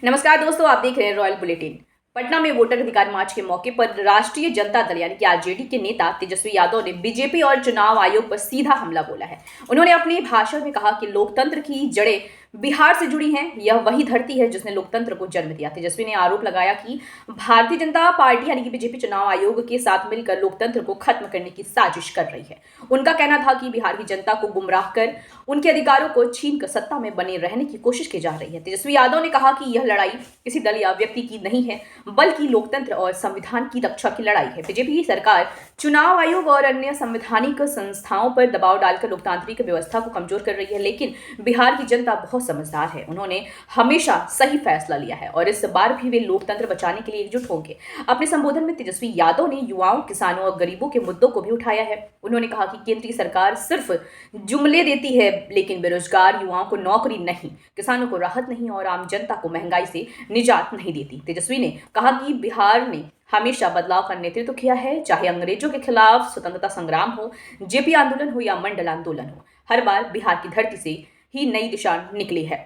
नमस्कार दोस्तों, आप देख रहे हैं रॉयल बुलेटिन। पटना में वोटर अधिकार मार्च के मौके पर राष्ट्रीय जनता दल यानी कि आरजेडी के नेता तेजस्वी यादव ने बीजेपी और चुनाव आयोग पर सीधा हमला बोला है। उन्होंने अपने भाषण में कहा कि लोकतंत्र की जड़ें बिहार से जुड़ी हैं, यह वही धरती है जिसने लोकतंत्र को जन्म दिया। तेजस्वी ने आरोप लगाया कि भारतीय जनता पार्टी यानी कि बीजेपी चुनाव आयोग के साथ मिलकर लोकतंत्र को खत्म करने की साजिश कर रही है। उनका कहना था कि बिहार की जनता को गुमराह कर उनके अधिकारों को छीनकर सत्ता में बने रहने की कोशिश की जा रही है। तेजस्वी यादव ने कहा कि यह लड़ाई किसी दल या व्यक्ति की नहीं है, बल्कि लोकतंत्र और संविधान की रक्षा की लड़ाई है। बीजेपी सरकार चुनाव आयोग और अन्य संवैधानिक संस्थाओं पर दबाव डालकर लोकतांत्रिक व्यवस्था को कमजोर कर रही है, लेकिन बिहार की जनता बहुत समझदार है। उन्होंने हमेशा सही फैसला लिया है और इस बार भी वे लोकतंत्र बचाने के लिए एकजुट होंगे। अपने संबोधन में तेजस्वी यादव ने युवाओं, किसानों और गरीबों के मुद्दों को भी उठाया है। उन्होंने कहा कि केंद्रीय सरकार सिर्फ जुमले देती है, लेकिन बेरोजगार युवाओं को नौकरी नहीं, किसानों को राहत नहीं और आम जनता को महंगाई से निजात नहीं देती। तेजस्वी ने कहा कि बिहार ने हमेशा बदलाव का नेतृत्व किया है, चाहे अंग्रेजों के खिलाफ स्वतंत्रता संग्राम हो, जेपी आंदोलन हो या मंडल आंदोलन हो, हर बार बिहार की धरती से ही नई दिशा निकली है।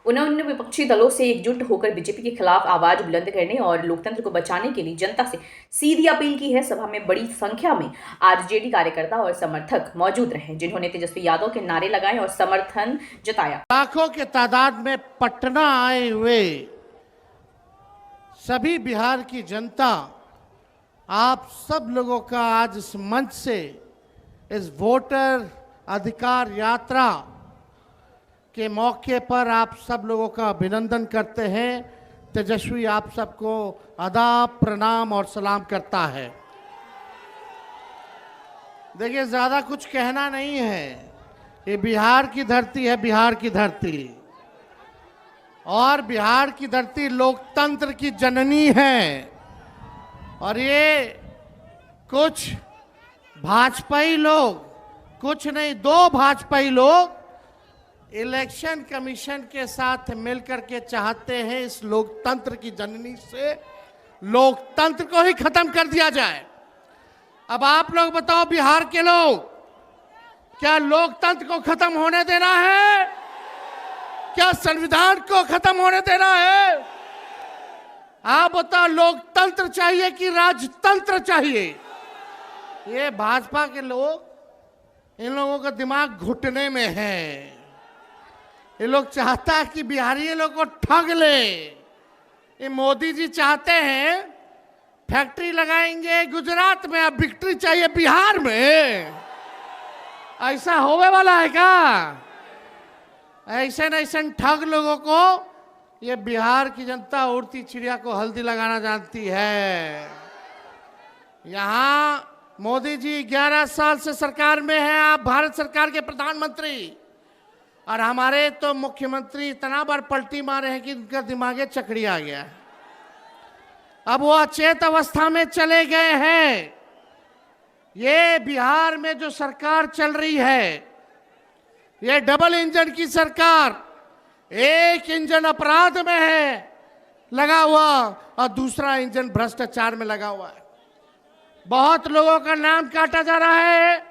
उन्होंने विपक्षी दलों से एकजुट होकर बीजेपी के खिलाफ आवाज बुलंद करने और लोकतंत्र को बचाने के लिए जनता से सीधी अपील की है। सभा में बड़ी संख्या में आरजेडी कार्यकर्ता और समर्थक मौजूद रहे, जिन्होंने तेजस्वी यादव के नारे लगाए और समर्थन जताया। लाखों के तादाद में पटना आए हुए सभी बिहार की जनता, आप सब लोगों का आज इस मंच से इस वोटर अधिकार यात्रा के मौके पर आप सब लोगों का अभिनंदन करते हैं। तेजस्वी आप सबको आदाब, प्रणाम और सलाम करता है। देखिए, ज़्यादा कुछ कहना नहीं है, ये बिहार की धरती है, बिहार की धरती, और बिहार की धरती लोकतंत्र की जननी है। और ये कुछ भाजपाई लोग, कुछ नहीं, दो भाजपाई लोग इलेक्शन कमीशन के साथ मिलकर के चाहते हैं इस लोकतंत्र की जननी से लोकतंत्र को ही खत्म कर दिया जाए। अब आप लोग बताओ, बिहार के लोग, क्या लोकतंत्र को खत्म होने देना है? क्या संविधान को खत्म होने देना है? आप बताओ, लोकतंत्र चाहिए कि राजतंत्र चाहिए? ये भाजपा के लोग, इन लोगों का दिमाग घुटने में है। ये लोग चाहता है कि बिहारी लोग को ठग ले। ये मोदी जी चाहते हैं फैक्ट्री लगाएंगे गुजरात में, अब विक्ट्री चाहिए बिहार में। ऐसा होने वाला है क्या? ऐसे न ठग लोगों को ये बिहार की जनता उड़ती चिड़िया को हल्दी लगाना जानती है। यहाँ मोदी जी 11 साल से सरकार में है, आप भारत सरकार के प्रधानमंत्री, और हमारे तो मुख्यमंत्री इतना बार पलटी मारे हैं कि उनका दिमागे चकड़ी आ गया है। अब वो अचेत अवस्था में चले गए हैं। ये बिहार में जो सरकार चल रही है, ये डबल इंजन की सरकार, एक इंजन अपराध में है लगा हुआ और दूसरा इंजन भ्रष्टाचार में लगा हुआ है। बहुत लोगों का नाम काटा जा रहा है।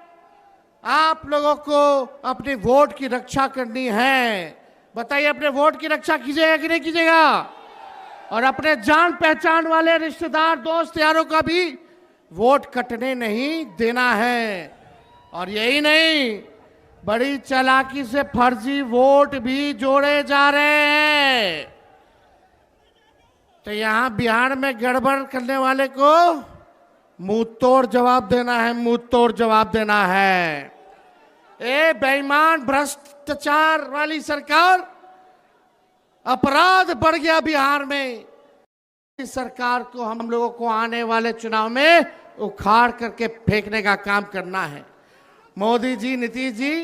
आप लोगों को अपने वोट की रक्षा करनी है। बताइए, अपने वोट की रक्षा कीजिएगा कि नहीं कीजिएगा? और अपने जान पहचान वाले रिश्तेदार, दोस्त यारों का भी वोट कटने नहीं देना है। और यही नहीं, बड़ी चालाकी से फर्जी वोट भी जोड़े जा रहे हैं। तो यहां बिहार में गड़बड़ करने वाले को मुंह तोड़ जवाब देना है, मुंह तोड़ जवाब देना है। ए बेईमान भ्रष्टाचार वाली सरकार, अपराध बढ़ गया बिहार में। इस सरकार को हम लोगों को आने वाले चुनाव में उखाड़ करके फेंकने का काम करना है। मोदी जी, नीतीश जी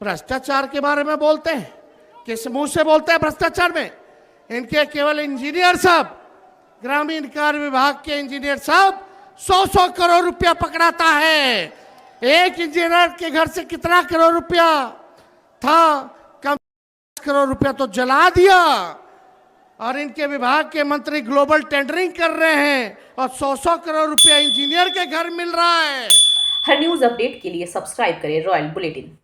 भ्रष्टाचार के बारे में बोलते हैं, किस मुंह से बोलते हैं भ्रष्टाचार में? इनके केवल इंजीनियर साहब, ग्रामीण कार्य विभाग के इंजीनियर साहब 100-100 करोड़ रुपया पकड़ाता है। एक इंजीनियर के घर से कितना करोड़ रुपया था? कम करोड़ रुपया तो जला दिया। और इनके विभाग के मंत्री ग्लोबल टेंडरिंग कर रहे हैं और 100-100 करोड़ रुपया इंजीनियर के घर मिल रहा है। हर न्यूज अपडेट के लिए सब्सक्राइब करें रॉयल बुलेटिन।